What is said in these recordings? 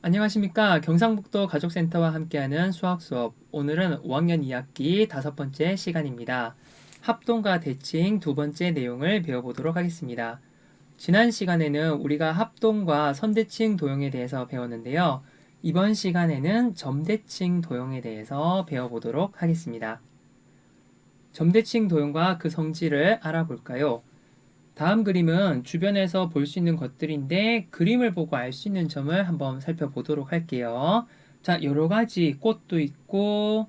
안녕하십니까. 경상북도 가족센터와 함께하는 수학 수업. 오늘은 5학년 2학기 5번째 시간입니다. 합동과 대칭 두 번째 내용을 배워보도록 하겠습니다. 지난 시간에는 우리가 합동과 선대칭 도형에 대해서 배웠는데요. 이번 시간에는 점대칭 도형에 대해서 배워보도록 하겠습니다. 점대칭 도형과 그 성질을 알아볼까요? 다음 그림은 주변에서 볼 수 있는 것들인데 그림을 보고 알 수 있는 점을 한번 살펴보도록 할게요. 자, 여러 가지 꽃도 있고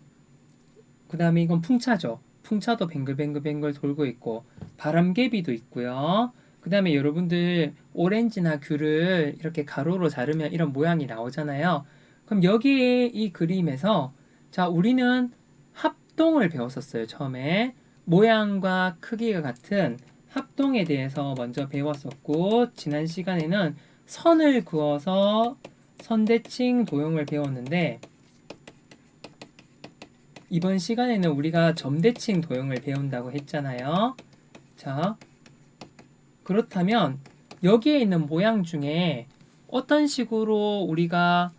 그 다음에 이건 풍차죠. 풍차도 뱅글뱅글뱅글 돌고 있고 바람개비도 있고요. 그 다음에 여러분들 오렌지나 귤을 이렇게 가로로 자르면 이런 모양이 나오잖아요. 그럼 여기에 이 그림에서 자, 우리는 합동을 배웠었어요. 처음에 모양과 크기가 같은 합동에 대해서 먼저 배웠었고 지난 시간에는 선을 그어서 선대칭 도형을 배웠는데 이번 시간에는 우리가 점대칭 도형을 배운다고 했잖아요. 자, 그렇다면 여기에 있는 모양 중에 어떤 식으로 우리가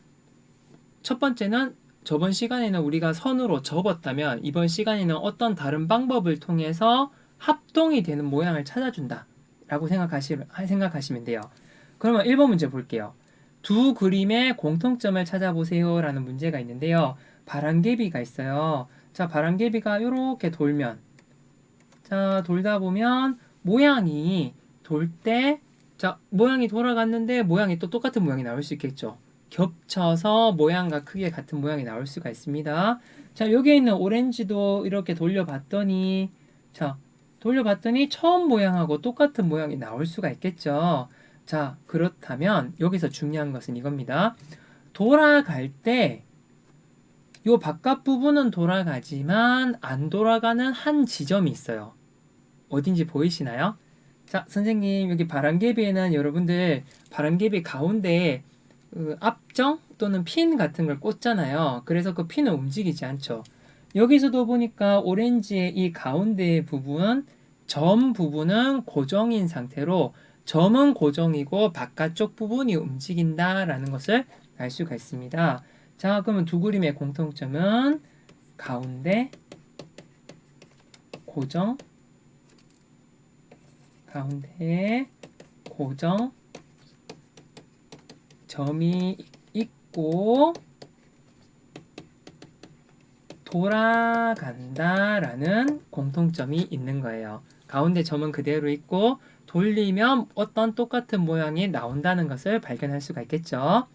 첫 번째는 저번 시간에는 우리가 선으로 접었다면 이번 시간에는 어떤 다른 방법을 통해서 합동이 되는 모양을 찾아준다 라고 생각하시면 돼요. 그러면 1번 문제 볼게요. 두 그림의 공통점을 찾아보세요 라는 문제가 있는데요. 바람개비가 있어요. 자, 바람개비가 이렇게 돌면 자, 돌다 보면 모양이 돌 때 자, 모양이 돌아갔는데 모양이 또 똑같은 모양이 나올 수 있겠죠. 겹쳐서 모양과 크기가 같은 모양이 나올 수가 있습니다. 자, 여기에 있는 오렌지도 이렇게 돌려봤더니 자, 돌려봤더니 처음 모양하고 똑같은 모양이 나올 수가 있겠죠. 자, 그렇다면 여기서 중요한 것은 이겁니다. 돌아갈 때 이 바깥 부분은 돌아가지만 안 돌아가는 한 지점이 있어요. 어딘지 보이시나요? 자, 선생님, 여기 바람개비에는 여러분들 바람개비 가운데에 앞정 또는 핀 같은 걸 꽂잖아요. 그래서 그 핀은 움직이지 않죠. 여기서도 보니까 오렌지의 이 가운데 부분, 점 부분은 고정인 상태로 점은 고정이고 바깥쪽 부분이 움직인다라는 것을 알 수가 있습니다. 자, 그러면 두 그림의 공통점은 가운데 고정, 가운데에 고정, 점이 있고 돌아간다라는 공통점이 있는 거예요. 가운데 점은 그대로 있고 돌리면 어떤 똑같은 모양이 나온다는 것을 발견할 수가 있겠죠.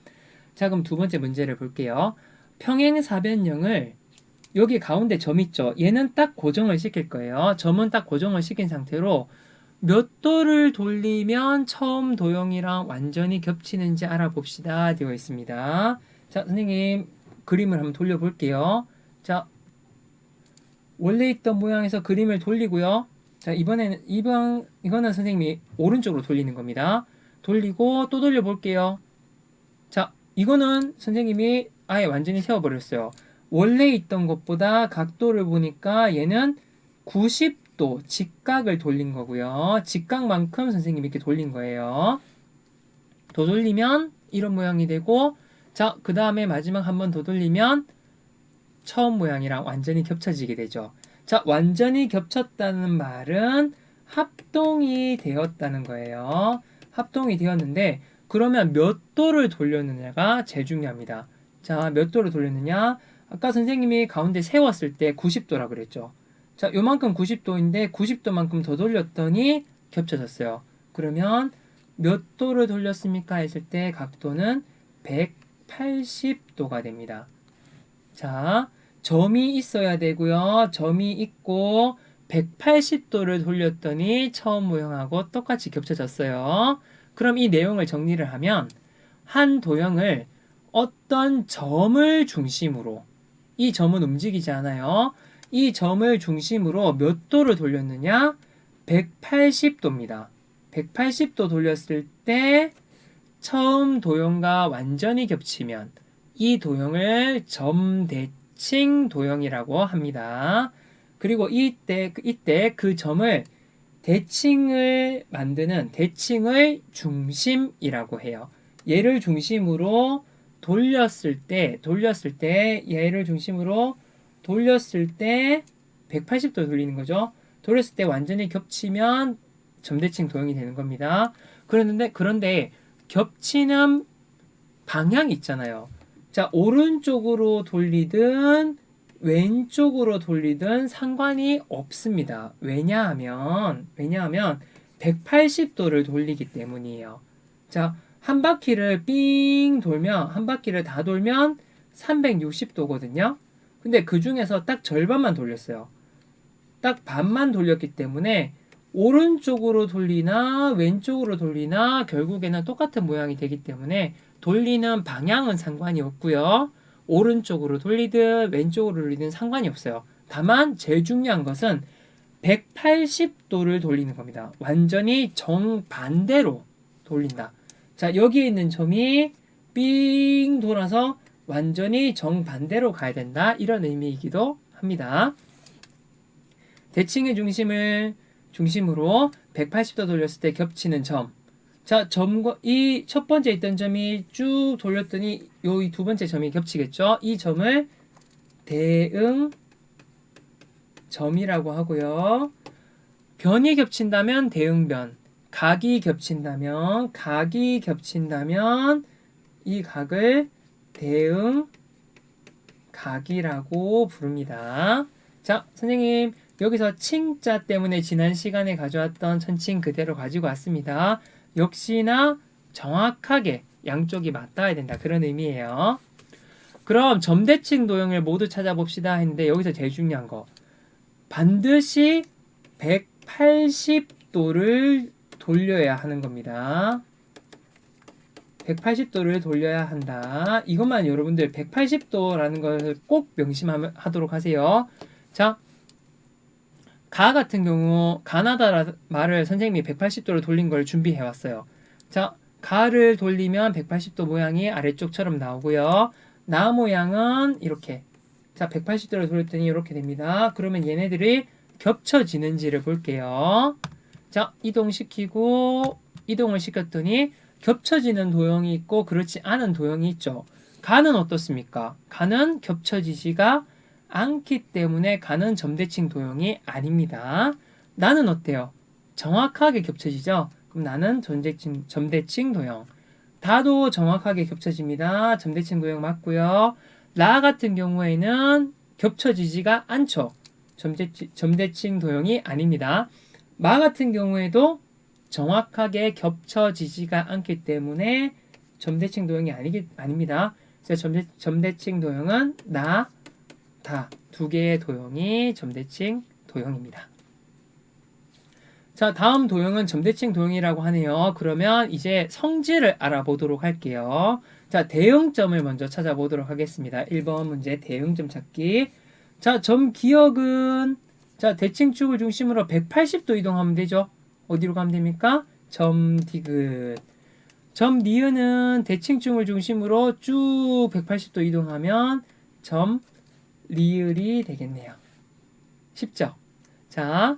자, 그럼 두 번째 문제를 볼게요. 평행사변형을 여기 가운데 점 있죠. 얘는 딱 고정을 시킬 거예요. 점은 딱 고정을 시킨 상태로 몇 도를 돌리면 처음 도형이랑 완전히 겹치는지 알아봅시다. 되어 있습니다. 자, 선생님 그림을 한번 돌려볼게요. 자, 원래 있던 모양에서 그림을 돌리고요. 자, 이거는 선생님이 오른쪽으로 돌리는 겁니다. 돌리고 또 돌려볼게요. 자, 이거는 선생님이 아예 완전히 세워버렸어요. 원래 있던 것보다 각도를 보니까 얘는 90도 직각을 돌린 거고요. 직각만큼 선생님이 이렇게 돌린 거예요. 더 돌리면 이런 모양이 되고 자, 그 다음에 마지막 한 번 더 돌리면 처음 모양이랑 완전히 겹쳐지게 되죠. 자, 완전히 겹쳤다는 말은 합동이 되었다는 거예요. 합동이 되었는데 그러면 몇 도를 돌렸느냐가 제일 중요합니다. 자, 몇 도를 돌렸느냐? 아까 선생님이 가운데 세웠을 때 90도라 그랬죠. 자, 요만큼 90도인데 90도만큼 더 돌렸더니 겹쳐졌어요. 그러면 몇 도를 돌렸습니까? 했을 때 각도는 180도가 됩니다. 자, 점이 있어야 되고요. 점이 있고 180도를 돌렸더니 처음 모형하고 똑같이 겹쳐졌어요. 그럼 이 내용을 정리를 하면 한 도형을 어떤 점을 중심으로 이 점은 움직이지 않아요. 이 점을 중심으로 몇 도를 돌렸느냐? 180도입니다. 180도 돌렸을 때 처음 도형과 완전히 겹치면 이 도형을 점대칭 도형이라고 합니다. 그리고 이때 그 점을 대칭을 만드는 대칭의 중심이라고 해요. 얘를 중심으로 돌렸을 때 얘를 중심으로 돌렸을 때 180도 돌리는 거죠. 돌렸을 때 완전히 겹치면 점대칭 도형이 되는 겁니다. 그런데 겹치는 방향이 있잖아요. 자, 오른쪽으로 돌리든 왼쪽으로 돌리든 상관이 없습니다. 왜냐하면 180도를 돌리기 때문이에요. 자, 한 바퀴를 삥 돌면, 한 바퀴를 다 돌면 360도거든요. 근데 그 중에서 딱 절반만 돌렸어요. 딱 반만 돌렸기 때문에 오른쪽으로 돌리나 왼쪽으로 돌리나 결국에는 똑같은 모양이 되기 때문에 돌리는 방향은 상관이 없고요. 오른쪽으로 돌리든 왼쪽으로 돌리든 상관이 없어요. 다만 제일 중요한 것은 180도를 돌리는 겁니다. 완전히 정반대로 돌린다. 자, 여기에 있는 점이 삥 돌아서 완전히 정반대로 가야 된다. 이런 의미이기도 합니다. 대칭의 중심으로 180도 돌렸을 때 겹치는 점. 자, 이 첫 번째 있던 점이 쭉 돌렸더니 이 두 번째 점이 겹치겠죠? 이 점을 대응 점이라고 하고요. 변이 겹친다면 대응변, 각이 겹친다면 이 각을 대응각이라고 부릅니다. 자, 선생님 여기서 칭자 때문에 지난 시간에 가져왔던 천칭 그대로 가지고 왔습니다. 역시나 정확하게 양쪽이 맞닿아야 된다. 그런 의미예요. 그럼 점대칭 도형을 모두 찾아봅시다 했는데 여기서 제일 중요한 거 반드시 180도를 돌려야 하는 겁니다. 180도를 돌려야 한다. 이것만 여러분들 180도라는 것을 꼭 명심하도록 하세요. 자, 가 같은 경우 가나다 말을 선생님이 180도를 돌린 걸 준비해 왔어요. 자, 가를 돌리면 180도 모양이 아래쪽처럼 나오고요. 나 모양은 이렇게. 자, 180도를 돌렸더니 이렇게 됩니다. 그러면 얘네들이 겹쳐지는지를 볼게요. 자, 이동을 시켰더니 겹쳐지는 도형이 있고 그렇지 않은 도형이 있죠. 가는 어떻습니까? 가는 겹쳐지지가 않기 때문에 가는 점대칭 도형이 아닙니다. 나는 어때요? 정확하게 겹쳐지죠? 그럼 나는 점대칭 도형. 다도 정확하게 겹쳐집니다. 점대칭 도형 맞고요. 라 같은 경우에는 겹쳐지지가 않죠. 점대칭 도형이 아닙니다. 마 같은 경우에도 정확하게 겹쳐지지가 않기 때문에 점대칭 도형이 아닙니다. 그래서 점대칭 도형은 나, 다 두 개의 도형이 점대칭 도형입니다. 자, 다음 도형은 점대칭 도형이라고 하네요. 그러면 이제 성질을 알아보도록 할게요. 자, 대응점을 먼저 찾아보도록 하겠습니다. 1번 문제 대응점 찾기. 자, 점 기억은 자, 대칭축을 중심으로 180도 이동하면 되죠. 어디로 가면 됩니까? 점 디귿. 점 니은은 대칭축을 중심으로 쭉 180도 이동하면 점 리을이 되겠네요. 쉽죠? 자,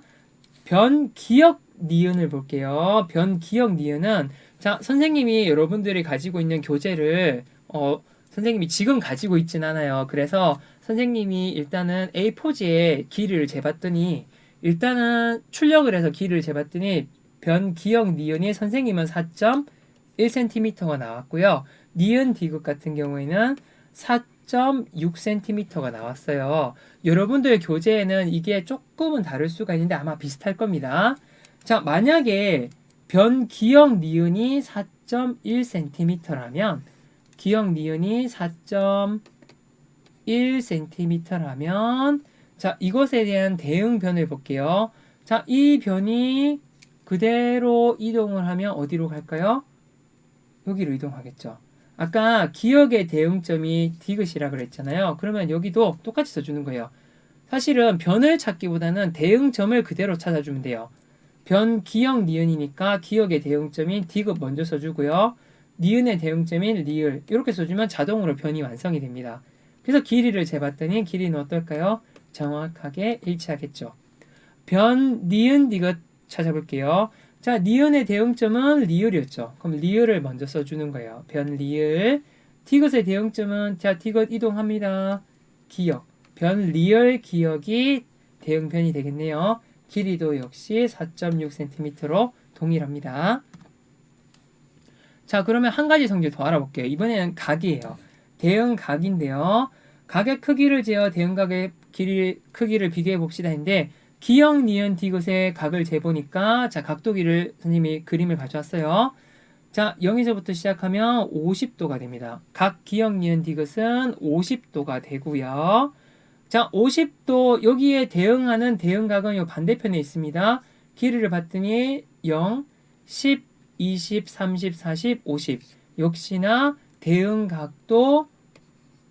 변기역 니은을 볼게요. 변기역 니은은 자, 선생님이 여러분들이 가지고 있는 교재를 선생님이 지금 가지고 있진 않아요. 그래서 선생님이 일단은 A4지에 길이를 재봤더니 일단은 출력을 해서 길이를 재봤더니 변기역 니은이 선생님은 4.1cm가 나왔고요. 니은 디귿 같은 경우에는 4.6cm가 나왔어요. 여러분들 교재에는 이게 조금은 다를 수가 있는데 아마 비슷할 겁니다. 자, 만약에 변기역 니은이 4.1cm라면 기역 니은이 4.1cm라면 자, 이것에 대한 대응변을 볼게요. 자, 이 변이 그대로 이동을 하면 어디로 갈까요? 여기로 이동하겠죠. 아까 기역의 대응점이 디귿이라 그랬잖아요. 그러면 여기도 똑같이 써주는 거예요. 사실은 변을 찾기보다는 대응점을 그대로 찾아주면 돼요. 변 기역 니은이니까 기역의 대응점인 디귿 먼저 써주고요. 니은의 대응점인 리을 이렇게 써주면 자동으로 변이 완성이 됩니다. 그래서 길이를 재봤더니 길이는 어떨까요? 정확하게 일치하겠죠. 변 니은 디귿 찾아볼게요. 자, 니은의 대응점은 리을이었죠. 그럼 리을을 먼저 써주는 거예요. 변 리을 디귿의 대응점은 자 디귿 이동합니다. 기역 변 리얼 기역이 대응변이 되겠네요. 길이도 역시 4.6cm로 동일합니다. 자 그러면 한 가지 성질 더 알아볼게요. 이번에는 각이에요. 대응각인데요. 각의 크기를 재어 대응각의 크기를 비교해 봅시다 했는데 기역, 니은, 디귿의 각을 재보니까 자 각도기를 선생님이 그림을 가져왔어요. 자 0에서부터 시작하면 50도가 됩니다. 각 기역, 니은, 디귿은 50도가 되고요. 자 50도 여기에 대응하는 대응각은 요 반대편에 있습니다. 길이를 봤더니 0, 10, 20, 30, 40, 50 역시나 대응각도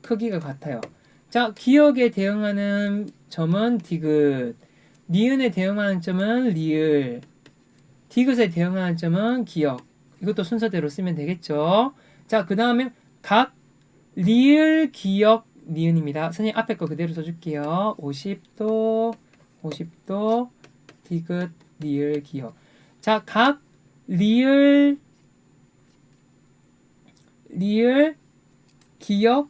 크기가 같아요. 자 기역에 대응하는 점은 디귿, 니은에 대응하는 점은 리을, 디귿에 대응하는 점은 기역. 이것도 순서대로 쓰면 되겠죠. 자 그 다음에 각 리을, 기역, 니은입니다. 선생님 앞에 거 그대로 써줄게요. 50도, 50도, 디귿, 리을, 기역. 자, 각 리을, 기역,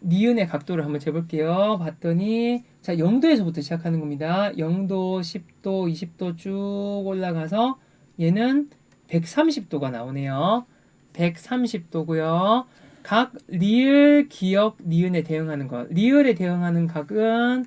니은의 각도를 한번 재볼게요. 봤더니 자 0도에서부터 시작하는 겁니다. 0도, 10도, 20도 쭉 올라가서 얘는 130도가 나오네요. 130도고요. 각 리을, 기역, 니은에 대응하는 것. 리을에 대응하는 각은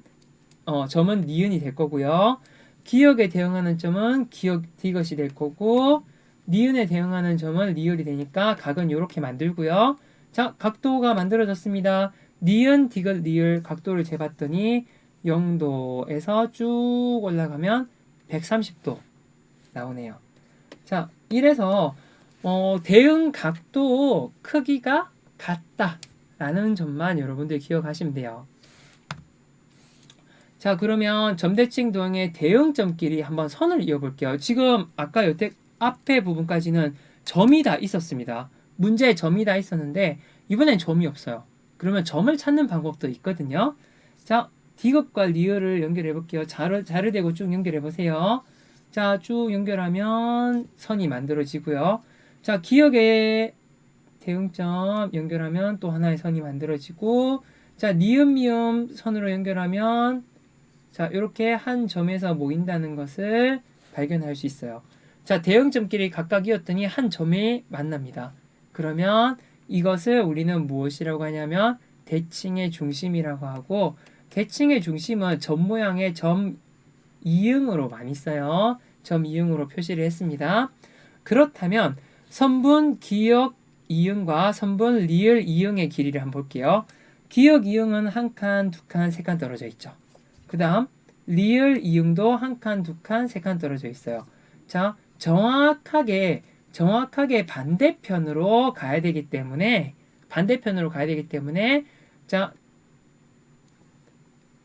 점은 니은이 될 거고요. 기역에 대응하는 점은 기역 디귿이 될 거고 니은에 대응하는 점은 리을이 되니까 각은 이렇게 만들고요. 자, 각도가 만들어졌습니다. 니은, 디귿, 리을 각도를 재봤더니 0도에서 쭉 올라가면 130도 나오네요. 자, 이래서 대응 각도 크기가 같다라는 점만 여러분들 기억하시면 돼요. 자 그러면 점대칭 도형의 대응점끼리 한번 선을 이어볼게요. 지금 아까 여태 앞에 부분까지는 점이 다 있었습니다. 문제에 점이 다 있었는데 이번엔 점이 없어요. 그러면 점을 찾는 방법도 있거든요. 자 디귿과 리을을 연결해 볼게요. 자를 대고 쭉 연결해 보세요. 자 쭉 연결하면 선이 만들어지고요. 자 기역의 대응점 연결하면 또 하나의 선이 만들어지고 자 니은 미음 선으로 연결하면 자 이렇게 한 점에서 모인다는 것을 발견할 수 있어요. 자 대응점끼리 각각 이었더니 한 점에 만납니다. 그러면 이것을 우리는 무엇이라고 하냐면 대칭의 중심이라고 하고 대칭의 중심은 점 모양의 점 이응으로 많이 써요. 점 이응으로 표시를 했습니다. 그렇다면 선분 기역 이응과 선분 리을 이응의 길이를 한번 볼게요. 기역 이응은 한 칸, 두 칸, 세 칸 떨어져 있죠. 그 다음 리을 이응도 한 칸, 두 칸, 세 칸 떨어져 있어요. 자, 정확하게 반대편으로 가야 되기 때문에 자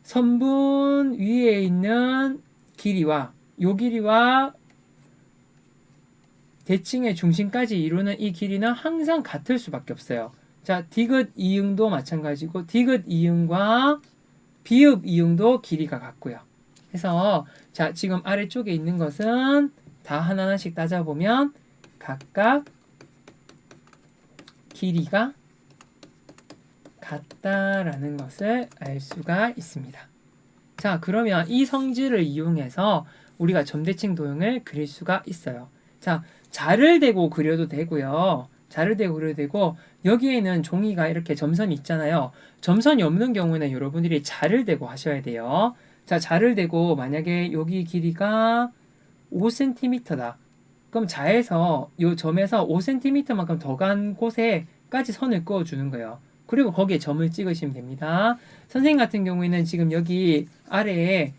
선분 위에 있는 길이와 요 길이와 대칭의 중심까지 이루는 이 길이는 항상 같을 수밖에 없어요. 자, 디귿 이응도 마찬가지고 디귿 이응과 비읍 이응도 길이가 같고요. 그래서 자, 지금 아래쪽에 있는 것은 다 하나하나씩 따져보면 각각 길이가 같다라는 것을 알 수가 있습니다. 자, 그러면 이 성질을 이용해서 우리가 점대칭 도형을 그릴 수가 있어요. 자, 자를 대고 그려도 되고요. 자를 대고 그려도 되고 여기에는 종이가 이렇게 점선이 있잖아요. 점선이 없는 경우는 여러분들이 자를 대고 하셔야 돼요. 자, 자를 대고 만약에 여기 길이가 5cm다. 그럼 자에서 이 점에서 5cm만큼 더 간 곳에까지 선을 그어주는 거예요. 그리고 거기에 점을 찍으시면 됩니다. 선생님 같은 경우에는 지금 여기 아래에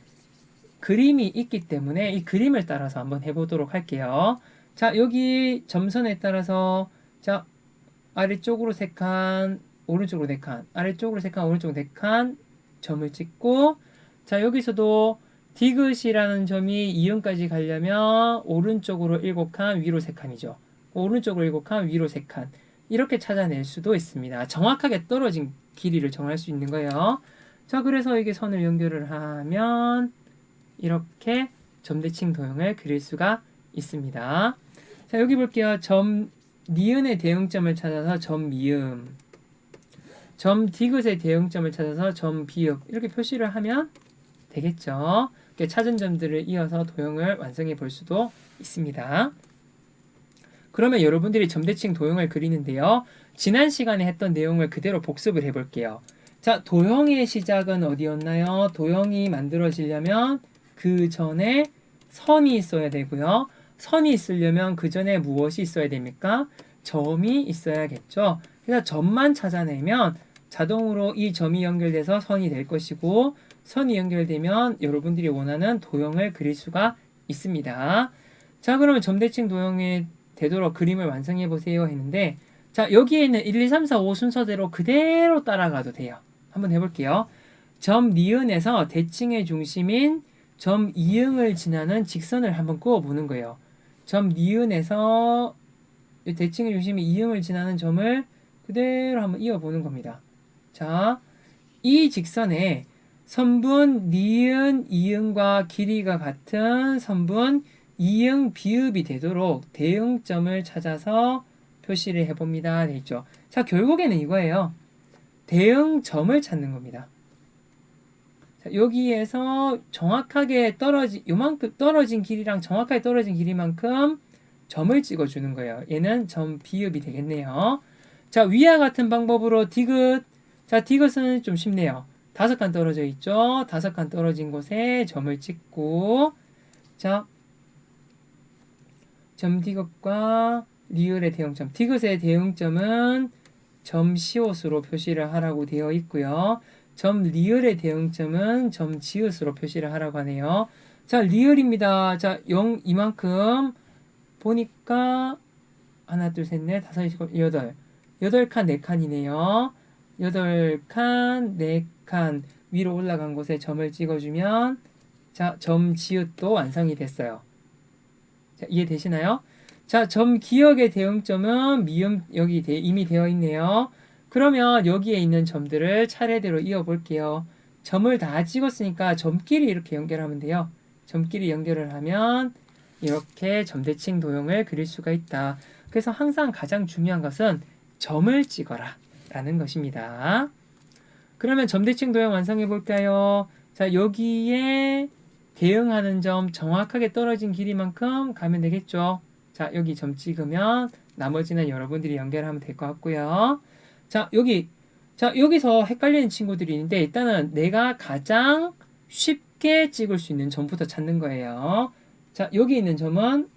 그림이 있기 때문에 이 그림을 따라서 한번 해보도록 할게요. 자, 여기 점선에 따라서 자 아래쪽으로 3칸, 오른쪽으로 4칸, 아래쪽으로 3칸, 오른쪽으로 4칸 점을 찍고 자 여기서도 디귿이라는 점이 이응까지 가려면 오른쪽으로 7칸, 위로 3칸이죠. 오른쪽으로 7칸, 위로 3칸 이렇게 찾아낼 수도 있습니다. 정확하게 떨어진 길이를 정할 수 있는 거예요. 자, 그래서 이게 선을 연결을 하면 이렇게 점대칭 도형을 그릴 수가 있습니다. 자, 여기 볼게요. 점 니은의 대응점을 찾아서 점 미음. 점 디귿의 대응점을 찾아서 점 비읍 이렇게 표시를 하면 되겠죠. 이렇게 찾은 점들을 이어서 도형을 완성해 볼 수도 있습니다. 그러면 여러분들이 점대칭 도형을 그리는데요. 지난 시간에 했던 내용을 그대로 복습을 해볼게요. 자, 도형의 시작은 어디였나요? 도형이 만들어지려면 그 전에 선이 있어야 되고요. 선이 있으려면 그 전에 무엇이 있어야 됩니까? 점이 있어야겠죠. 그래서 점만 찾아내면 자동으로 이 점이 연결돼서 선이 될 것이고, 선이 연결되면 여러분들이 원하는 도형을 그릴 수가 있습니다. 자, 그러면 점대칭 도형이 되도록 그림을 완성해 보세요 했는데, 자, 여기에 있는 1, 2, 3, 4, 5 순서대로 그대로 따라가도 돼요. 한번 해볼게요. 점 니은에서 대칭의 중심인 점 이응을 지나는 직선을 한번 그어보는 거예요. 점 니은에서 대칭의 중심이 이응을 지나는 점을 그대로 한번 이어보는 겁니다. 자, 이 직선에 선분 니은, 이응과 길이가 같은 선분 이응, 비읍이 되도록 대응점을 찾아서 표시를 해봅니다. 되겠죠? 자, 결국에는 이거예요. 대응점을 찾는 겁니다. 자, 여기에서 정확하게 요만큼 떨어진 길이랑 정확하게 떨어진 길이만큼 점을 찍어주는 거예요. 얘는 점 비읍이 되겠네요. 자, 위와 같은 방법으로 디귿. 자, 디귿은 좀 쉽네요. 5칸 떨어져 있죠? 5칸 떨어진 곳에 점을 찍고, 자, 점 디귿과 리을의 대응점. 디귿의 대응점은 점 시옷으로 표시를 하라고 되어 있고요. 점 리을의 대응점은 점 지읒으로 표시를 하라고 하네요. 자, 리을입니다. 자, 0 이만큼 보니까 하나, 둘, 셋, 넷, 다섯, 여덟. 8칸, 4칸이네요. 8칸, 4칸 위로 올라간 곳에 점을 찍어주면 자, 점 지읒도 완성이 됐어요. 자, 이해되시나요? 자, 점 기역의 대응점은 미음 여기 이미 되어 있네요. 그러면 여기에 있는 점들을 차례대로 이어볼게요. 점을 다 찍었으니까 점끼리 이렇게 연결하면 돼요. 점끼리 연결을 하면 이렇게 점대칭 도형을 그릴 수가 있다. 그래서 항상 가장 중요한 것은 점을 찍어라 라는 것입니다. 그러면 점대칭 도형 완성해 볼까요? 자, 여기에 대응하는 점 정확하게 떨어진 길이만큼 가면 되겠죠. 자, 여기 점 찍으면 나머지는 여러분들이 연결하면 될 것 같고요. 자, 여기서 헷갈리는 친구들이 있는데 일단은 내가 가장 쉽게 찍을 수 있는 점부터 찾는 거예요. 자, 여기 있는 점은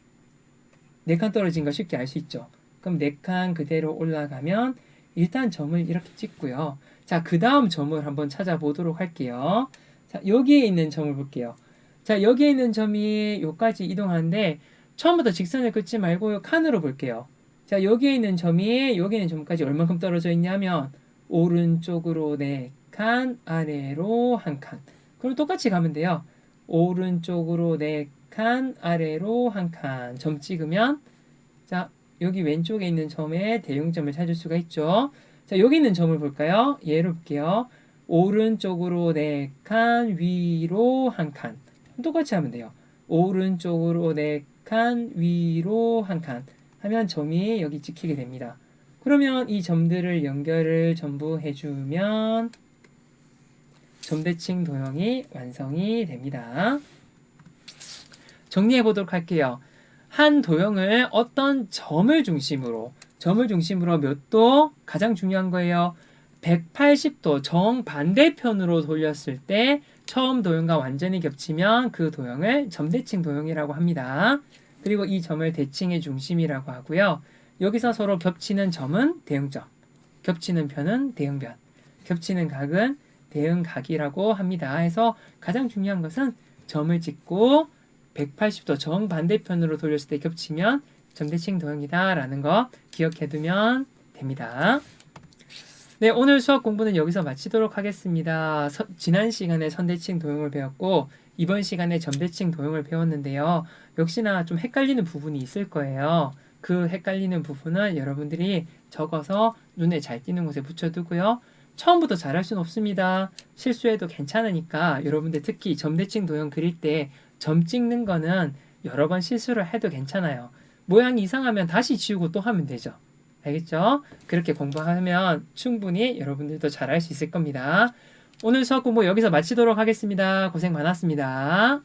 4칸 떨어진 거 쉽게 알 수 있죠. 그럼 4칸 그대로 올라가면 일단 점을 이렇게 찍고요. 자, 그 다음 점을 한번 찾아보도록 할게요. 자, 여기에 있는 점을 볼게요. 자, 여기에 있는 점이 여기까지 이동하는데 처음부터 직선을 긋지 말고 칸으로 볼게요. 자, 여기에 있는 점이 여기 있는 점까지 얼만큼 떨어져 있냐면 오른쪽으로 4칸, 아래로 1칸. 그럼 똑같이 가면 돼요. 오른쪽으로 4칸, 아래로 1칸. 점 찍으면 자, 여기 왼쪽에 있는 점에 대응점을 찾을 수가 있죠. 자, 여기 있는 점을 볼까요? 얘를 볼게요. 오른쪽으로 4칸, 위로 1칸. 똑같이 하면 돼요. 오른쪽으로 4칸, 위로 1칸 하면 점이 여기 찍히게 됩니다. 그러면 이 점들을 연결을 전부 해주면 점대칭 도형이 완성이 됩니다. 정리해 보도록 할게요. 한 도형을 어떤 점을 중심으로 몇 도? 가장 중요한 거예요. 180도 정반대편으로 돌렸을 때 처음 도형과 완전히 겹치면 그 도형을 점대칭 도형이라고 합니다. 그리고 이 점을 대칭의 중심이라고 하고요. 여기서 서로 겹치는 점은 대응점, 겹치는 편은 대응변, 겹치는 각은 대응각이라고 합니다. 해서 가장 중요한 것은 점을 찍고 180도 정반대편으로 돌렸을 때 겹치면 점대칭 도형이다 라는 거 기억해두면 됩니다. 네, 오늘 수학 공부는 여기서 마치도록 하겠습니다. 지난 시간에 선대칭 도형을 배웠고 이번 시간에 점대칭 도형을 배웠는데요. 역시나 좀 헷갈리는 부분이 있을 거예요. 그 헷갈리는 부분은 여러분들이 적어서 눈에 잘 띄는 곳에 붙여두고요. 처음부터 잘할 수는 없습니다. 실수해도 괜찮으니까 여러분들 특히 점대칭 도형 그릴 때 점 찍는 거는 여러 번 실수를 해도 괜찮아요. 모양이 이상하면 다시 지우고 또 하면 되죠. 알겠죠? 그렇게 공부하면 충분히 여러분들도 잘할 수 있을 겁니다. 오늘 수학 공부 여기서 마치도록 하겠습니다. 고생 많았습니다.